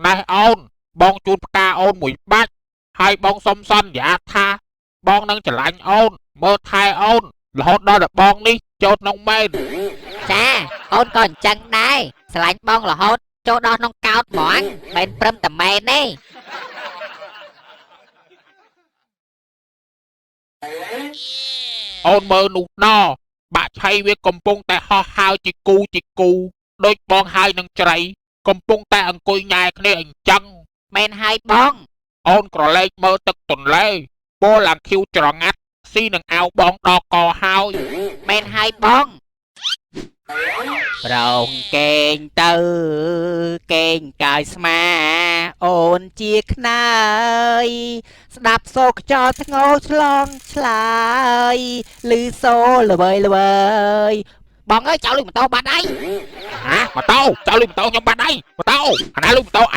ណែអូនបងជូនផ្កាអូនមួយបាច់ហើយបងសុំសន្យាថាបងនឹងស្រឡាញ់អូនមើលថែអូនរហូតដល់តែបងនេះចូលក្នុងមែនចាអូនក៏អញ្ចឹងដែរស្រឡាញ់បងរហូតចូលដល់ក្នុងកោតហ្មងមិនព្រមតែមែនទេអូនមើលនោះណបាក់ឆៃវាកំពុងតែហោះហើរជាគូដូចបងហើយនឹងច្រៃកំពុងតែអង្គុយញ៉ែគ្នាអញ្ចឹងមែនហើយបង អូនក្រឡេកមើលទឹកទន្លេពោលអាឃ្យូច្រងាត់ស៊ីនឹងអាវបងដកកហើយមែនហើយបងរងកេងទៅកេងកាយស្មាអូនជាខ្នើយស្ដាប់សូរខ្យល់ធ្ងោឆ្លងឆ្លើយឮសូរល្វើយបងអើយចៅលុយម៉ូតូបាត់ហើយម៉ូតូចៅលុយម៉ូតូខ្ញុំបាត់ហើយម៉ូតូអាណាលុយម៉ូតូឯ